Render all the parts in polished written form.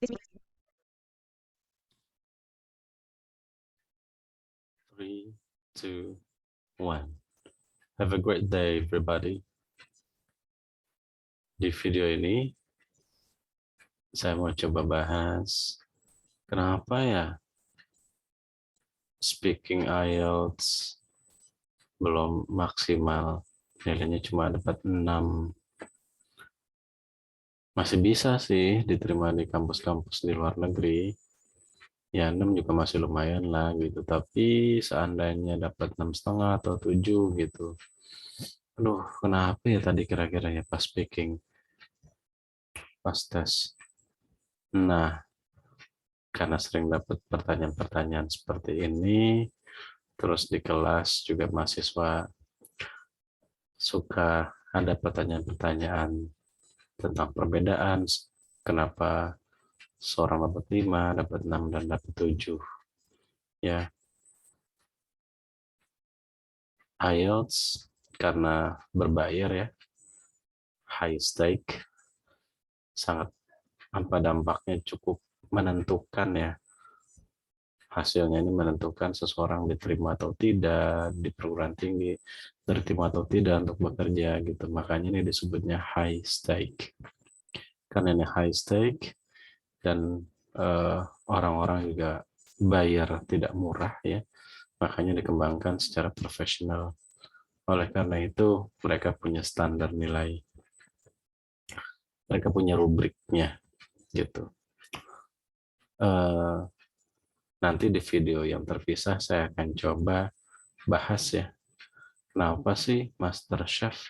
3, 2, 1. Have a great day, everybody. Di video ini, saya mau coba bahas kenapa ya speaking IELTS belum maksimal, nilainya cuma dapat 6. Masih bisa sih diterima di kampus-kampus di luar negeri. Ya 6 juga masih lumayan lah gitu. Tapi seandainya dapat 6,5 atau 7 gitu. Aduh, kenapa ya tadi kira-kira ya pas speaking, pas tes. Nah, karena sering dapat pertanyaan-pertanyaan seperti ini, terus di kelas juga mahasiswa suka ada pertanyaan-pertanyaan tentang perbedaan, kenapa seorang dapat 5, dapat 6, dan dapat 7. Ya, IELTS karena berbayar ya, high stake, sangat dampaknya cukup menentukan ya. Hasilnya ini menentukan seseorang diterima atau tidak di perguruan tinggi, diterima atau tidak untuk bekerja gitu. Makanya ini disebutnya high stake. Karena ini high stake dan orang-orang juga bayar tidak murah ya. Makanya dikembangkan secara profesional. Oleh karena itu mereka punya standar nilai. Mereka punya rubriknya gitu. Nanti di video yang terpisah saya akan coba bahas ya, kenapa sih MasterChef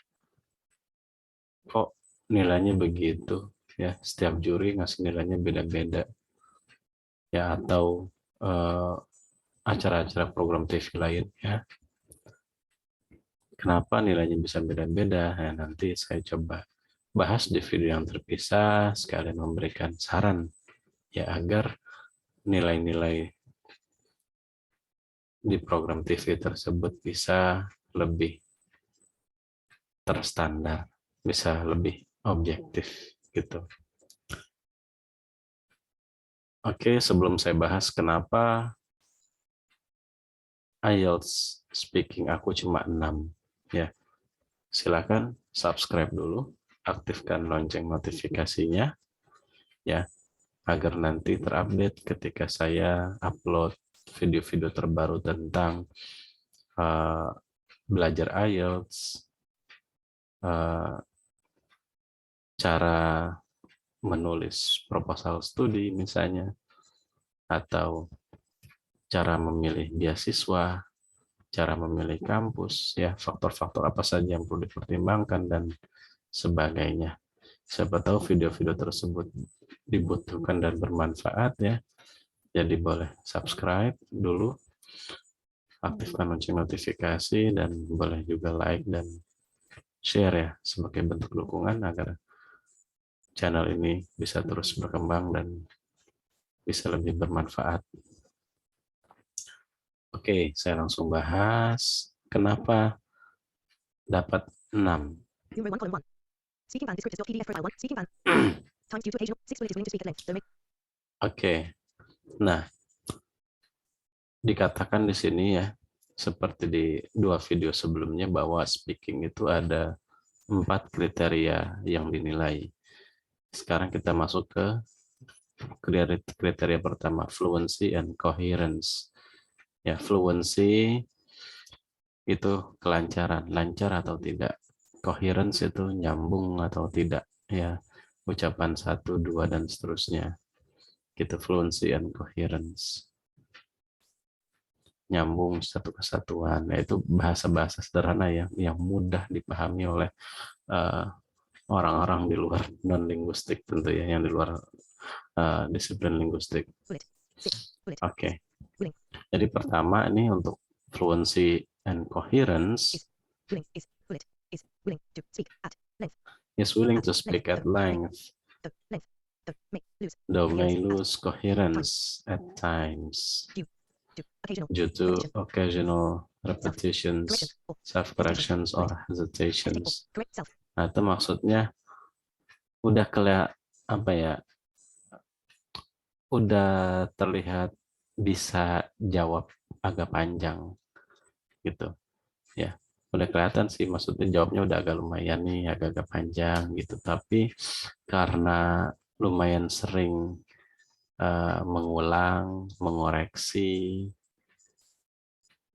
kok nilainya begitu ya, setiap juri ngasih nilainya beda-beda ya, atau acara-acara program TV lain ya, kenapa nilainya bisa beda-beda ya, nanti saya coba bahas di video yang terpisah sekalian memberikan saran ya agar nilai-nilai di program TV tersebut bisa lebih terstandar, bisa lebih objektif gitu. Oke, sebelum saya bahas kenapa IELTS speaking aku cuma 6 ya, silakan subscribe dulu, aktifkan lonceng notifikasinya ya, agar nanti terupdate ketika saya upload video-video terbaru tentang belajar IELTS, cara menulis proposal studi misalnya, atau cara memilih beasiswa, cara memilih kampus, ya faktor-faktor apa saja yang perlu dipertimbangkan dan sebagainya. Siapa tahu video-video tersebut dibutuhkan dan bermanfaat ya. Jadi boleh subscribe dulu, aktifkan lonceng notifikasi, dan boleh juga like dan share ya sebagai bentuk dukungan agar channel ini bisa terus berkembang dan bisa lebih bermanfaat. Oke, saya langsung bahas kenapa dapat 6. Oke, nah dikatakan di sini ya, seperti di 2 video sebelumnya, bahwa speaking itu ada 4 kriteria yang dinilai. Sekarang kita masuk ke kriteria pertama, fluency and coherence. Ya, fluency itu kelancaran, lancar atau tidak. Coherence itu nyambung atau tidak ya, ucapan 1, 2 dan seterusnya. Gitu, fluency and coherence. Nyambung, satu kesatuan, yaitu bahasa-bahasa sederhana yang mudah dipahami oleh orang-orang di luar non-linguistik tentu ya, yang di luar disiplin linguistik. Oke. Jadi pertama ini untuk fluency and coherence, is willing to speak at length, though may lose coherence at times due to occasional repetitions, self-corrections, or hesitations. Nah, itu maksudnya udah kelihatan apa ya, udah terlihat bisa jawab agak panjang gitu ya. Udah kelihatan sih, maksudnya jawabnya udah agak lumayan nih, agak-agak panjang gitu. Tapi karena lumayan sering mengulang, mengoreksi,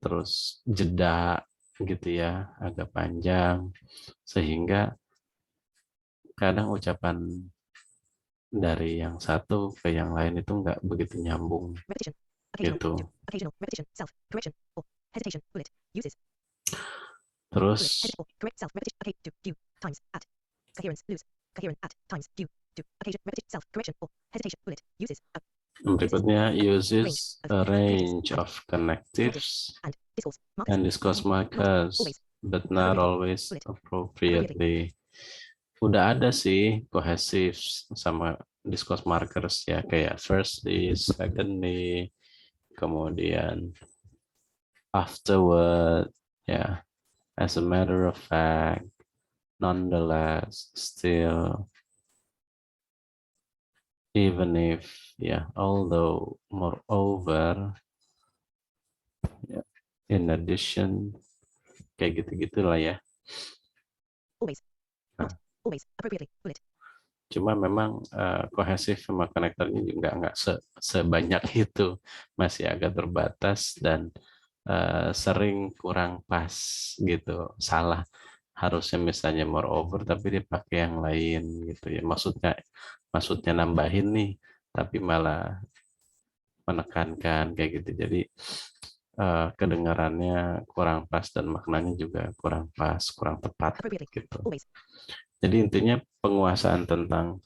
terus jeda gitu ya, agak panjang, sehingga kadang ucapan dari yang satu ke yang lain itu nggak begitu nyambung Repetition. Occasional. gitu. Occasional. Repetition. Self. Correction. Or hesitation. Bullet. Uses. Terus Bullet. Hesitate. Or correct. Self. Repetition. Okay. Do. Do. Times. At. Coherence. Lose. Coherent. At. Times. Do. Do. Occasion. Repetition. Self. Correction. Or hesitation. Bullet. Uses. berikutnya Range. uses Of. a Connectives. range And. of Connectives. connectives And. Discourse. Markers. and discuss Not. markers, Always. but not Appropriately. always Bullet. Appropriately. appropriately. Udah ada sih cohesives sama discourse markers ya, kayak firstly, secondly, kemudian afterward, ya, as a matter of fact, nonetheless, still, even if, ya, although, moreover, ya, in addition, kayak gitu-gitulah ya. Always. Nah, Not. Always. Appropriately. Bullet. cuma memang kohesif sama konektornya juga nggak sebanyak itu, masih agak terbatas dan sering kurang pas gitu, salah. Harusnya misalnya moreover tapi dipakai yang lain gitu ya, maksudnya nambahin nih tapi malah menekankan kayak gitu, jadi kedengarannya kurang pas dan maknanya juga kurang pas, kurang tepat Appropriately. gitu. Always. Jadi intinya penguasaan tentang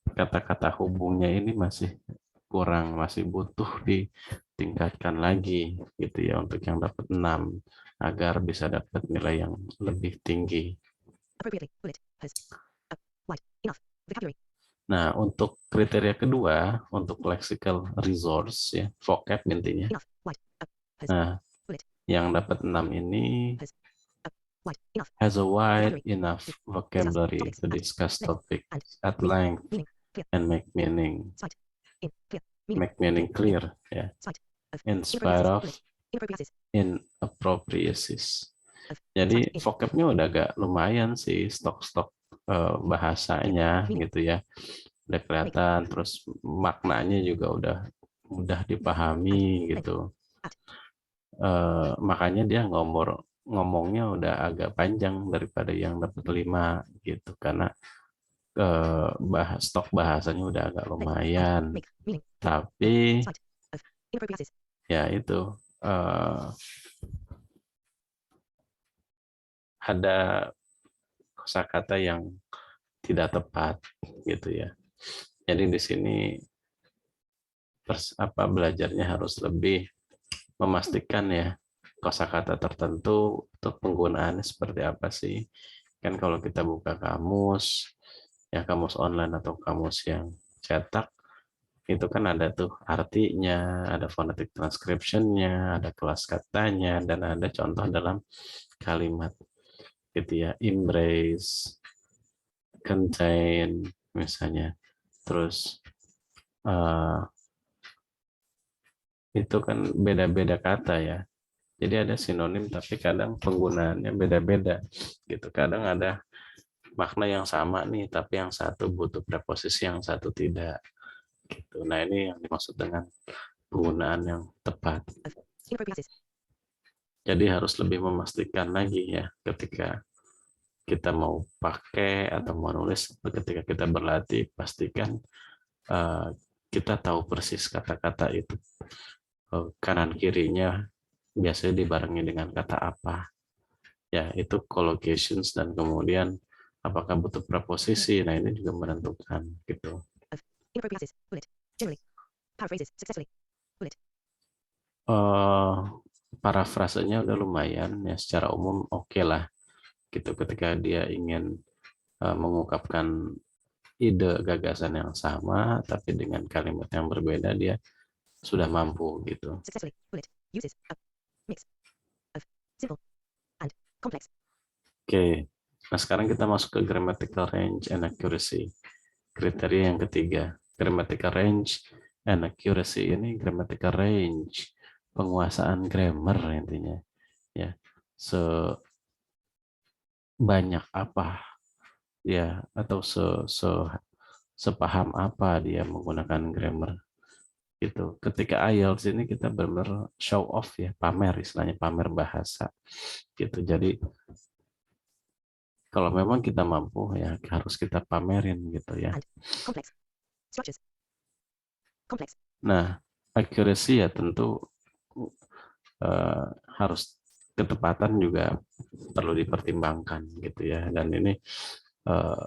kata-kata hubungnya ini masih kurang, masih butuh ditingkatkan lagi gitu ya untuk yang dapat 6 agar bisa dapat nilai yang lebih tinggi. Appropriately. Bullet. Has. Wide. Enough. Vocabulary. Nah, untuk kriteria kedua, untuk lexical resource ya, vocab intinya. Enough. Wide. Has. Nah, Bullet. yang dapat 6 ini Has. Wide. Enough. has a wide Vocabulary. enough Discuss vocabulary topics to discuss length topics and at meaning. length Meaning. Clear. and make meaning Sight. In. Clear. Meaning. make meaning clear ya, Sight. Of. in spite of Bullet. Inappropriacies. inappropriacies. Of. Jadi Sight. In. vocabnya udah agak lumayan sih, stok-stok bahasanya gitu ya, udah kelihatan, terus maknanya juga udah mudah dipahami gitu. Makanya dia ngomongnya udah agak panjang daripada yang dapat 5 gitu, karena stok bahasanya udah agak lumayan. Tapi ya itu ada kosakata yang tidak tepat gitu ya. Jadi di sini belajarnya harus lebih memastikan ya kosakata tertentu untuk penggunaannya seperti apa sih. Kan kalau kita buka kamus, ya kamus online atau kamus yang cetak, itu kan ada tuh artinya, ada phonetic transcription-nya, ada kelas katanya, dan ada contoh dalam kalimat gitu ya, embrace, contain misalnya. Terus itu kan beda-beda kata ya. Jadi ada sinonim tapi kadang penggunaannya beda-beda gitu. Kadang ada makna yang sama nih tapi yang satu butuh preposisi, yang satu tidak gitu. Nah, ini yang dimaksud dengan penggunaan yang tepat. Jadi harus lebih memastikan lagi ya ketika kita mau pakai atau mau nulis, ketika kita berlatih pastikan kita tahu persis kata-kata itu kanan kirinya biasanya dibarengi dengan kata apa ya, itu collocations, dan kemudian apakah butuh preposisi. Nah, ini juga menentukan gitu. Parafrasenya udah lumayan ya, secara umum oke lah gitu, ketika dia ingin mengungkapkan ide gagasan yang sama tapi dengan kalimat yang berbeda, dia sudah mampu gitu. Oke, nah sekarang kita masuk ke grammatical range and accuracy. Kriteria yang ketiga, grammatical range And accuracy ini grammatical range, penguasaan grammar intinya. Ya, sebanyak apa ya atau sepaham apa dia menggunakan grammar gitu. Ketika IELTS ini kita benar-benar show off ya, pamer istilahnya, pamer bahasa gitu. Jadi kalau memang kita mampu ya harus kita pamerin gitu ya. And complex structures. Complex. Nah, accuracy ya tentu harus ketepatan juga perlu dipertimbangkan gitu ya. Dan ini eh,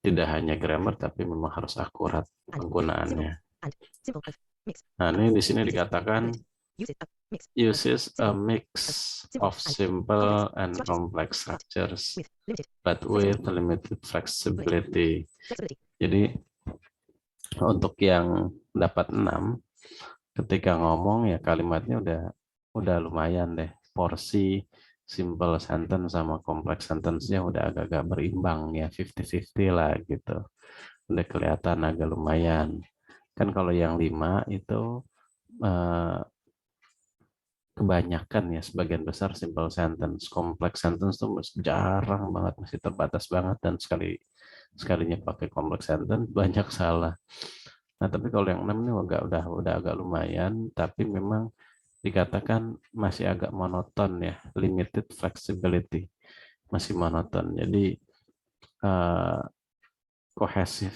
tidak hanya grammar tapi memang harus akurat And penggunaannya. and simple of mix. Nah, ini di sini dikatakan Use it of mix. uses a mix simple of simple and structures, complex structures, With limited but with limited flexibility. flexibility. Jadi untuk yang dapat 6, ketika ngomong ya kalimatnya udah lumayan deh. Porsi simple sentence sama complex sentence-nya udah agak-agak berimbang ya, 50-50 lah gitu. Udah kelihatan agak lumayan. Kan kalau yang 5 itu kebanyakan ya, sebagian besar simple sentence. Complex sentence tuh jarang banget, masih terbatas banget, dan sekalinya pakai complex sentence banyak salah. Nah, tapi kalau yang 6 ini udah agak lumayan, tapi memang dikatakan masih agak monoton ya, limited flexibility, masih monoton. Jadi kohesif,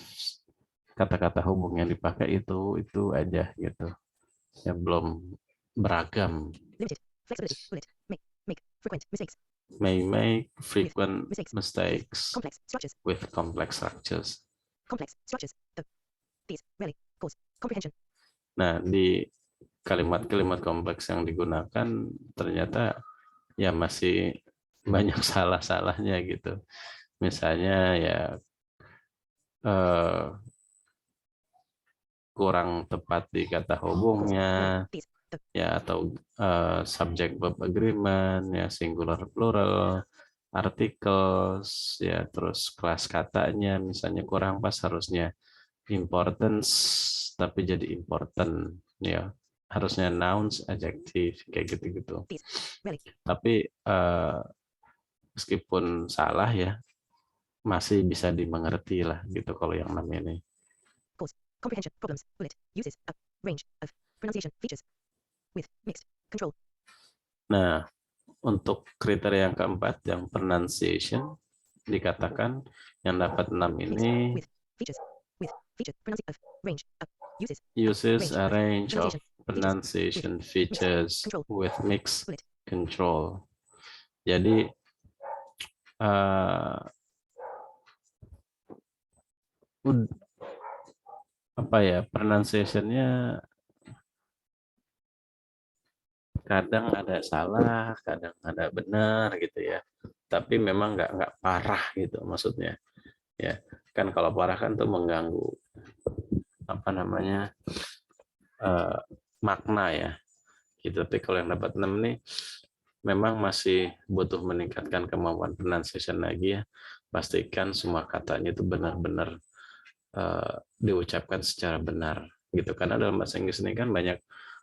kata-kata hubung yang dipakai itu aja gitu, ya belum beragam. Limited flexibility. Bullet. Make frequent mistakes. May make frequent mistakes. mistakes Complex structures. with complex structures. Complex structures. These rarely cause comprehension. Nah, di kalimat-kalimat kompleks yang digunakan ternyata ya masih banyak salah-salahnya gitu. Misalnya ya kurang tepat di kata hubungnya, ya atau subject verb agreement, ya singular plural, articles, ya terus kelas katanya misalnya kurang pas, harusnya importance tapi jadi important, ya harusnya nouns adjective kayak gitu-gitu. Tapi meskipun salah ya masih bisa dimengerti lah gitu kalau yang namanya ini. Cause comprehension problems. Bullet uses a range of pronunciation features with mixed control. Nah, untuk kriteria yang keempat, yang pronunciation, dikatakan yang dapat 6 ini with features pronunciation of range of uses a range of pronunciation features with mixed control. Jadi apa ya, pronunciation-nya kadang ada salah, kadang ada benar gitu ya. Tapi memang nggak parah gitu maksudnya. Ya, kan kalau parah kan tuh mengganggu apa namanya makna ya. Gitu. Tapi kalau yang dapat 6 nih memang masih butuh meningkatkan kemampuan pronunciation lagi ya. Pastikan semua katanya itu benar-benar diucapkan secara benar gitu. Karena dalam bahasa Inggris ini kan banyak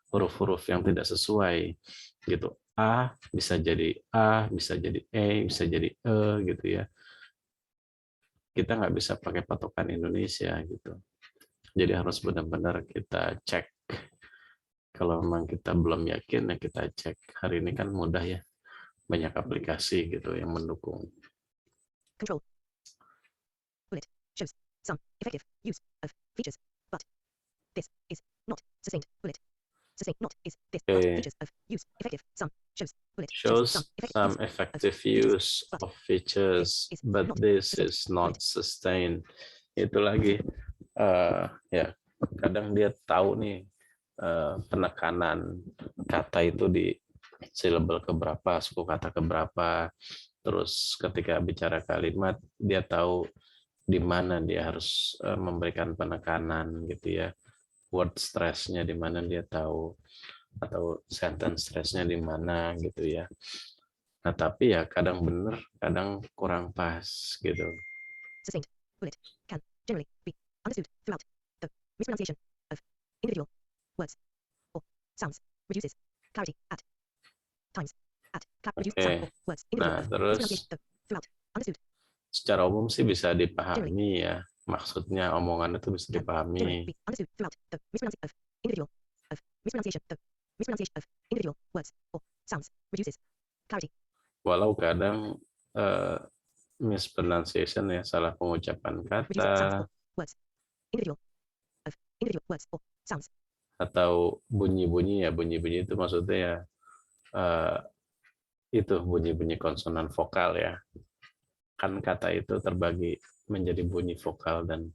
huruf-huruf yang tidak sesuai gitu. A bisa jadi A, bisa jadi E, bisa jadi E gitu ya. Kita nggak bisa pakai patokan Indonesia gitu. Jadi harus benar-benar kita cek. Kalau memang kita belum yakin ya kita cek. Hari ini kan mudah ya, banyak aplikasi gitu yang mendukung. Control. Bullet shows some effective use of features, but this is not sustained. Bullet. Sustained not is this, but features of use effective some shows. Bullet shows some effective use of features, but this is not sustained. Itu lagi ya kadang dia tahu nih penekanan kata itu di silabel keberapa, suku kata keberapa, terus ketika bicara kalimat dia tahu di mana dia harus memberikan penekanan gitu ya, word stress-nya di mana dia tahu, atau sentence stress-nya di mana gitu ya. Nah tapi ya kadang benar, kadang kurang pas gitu. Sustained bullet can generally be understood throughout the mispronunciation of individual Nah, terus throughout, understood, secara umum sih bisa generally, dipahami ya. Maksudnya omongan itu bisa generally, dipahami. understood, throughout, the mispronunciation of individual, of mispronunciation of individual words or sounds reduces clarity, Walau kadang eh, mispronunciation ya, salah pengucapan reduces sounds kata or words, individual words or sounds, atau bunyi-bunyi ya, bunyi-bunyi itu maksudnya ya eh, itu bunyi-bunyi konsonan vokal ya. Kan kata itu terbagi menjadi bunyi vokal dan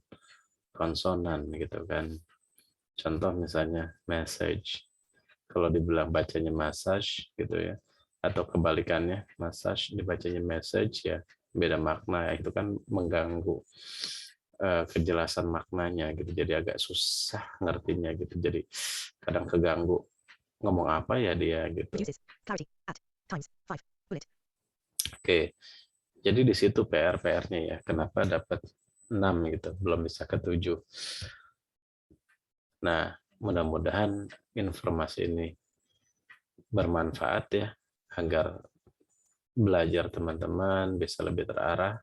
konsonan gitu kan. Contoh misalnya message. Kalau dibilang bacanya massage gitu ya, atau kebalikannya massage dibacanya message ya, beda makna ya. Itu kan mengganggu kejelasan maknanya gitu, jadi agak susah ngertinya gitu, jadi kadang keganggu ngomong apa ya dia gitu. reduces clarity at times 5 bullet, Oke, jadi di situ PR-nya ya, kenapa dapat 6 gitu, belum bisa ke 7. Nah, mudah-mudahan informasi ini bermanfaat ya, agar belajar teman-teman bisa lebih terarah,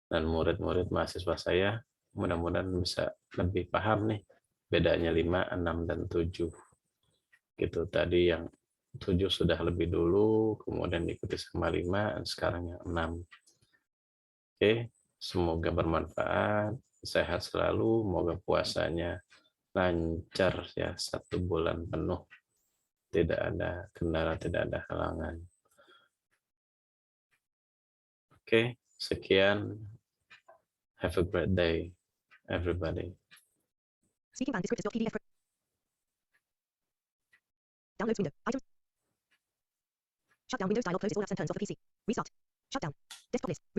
dan murid-murid mahasiswa saya mudah-mudahan bisa lebih paham nih bedanya 5, 6, dan 7. Gitu, tadi yang 7 sudah lebih dulu, kemudian diikuti sama 5, dan sekarang yang 6. Oke, semoga bermanfaat, sehat selalu, semoga puasanya lancar ya, 1 bulan penuh, tidak ada kendala, tidak ada halangan. Oke, sekian. Have a great day, everybody. speaking fan descriptors.pdf, downloads window, items, shut down Windows dialog, closes all apps and turns off the PC, restart, shut down, desktop list.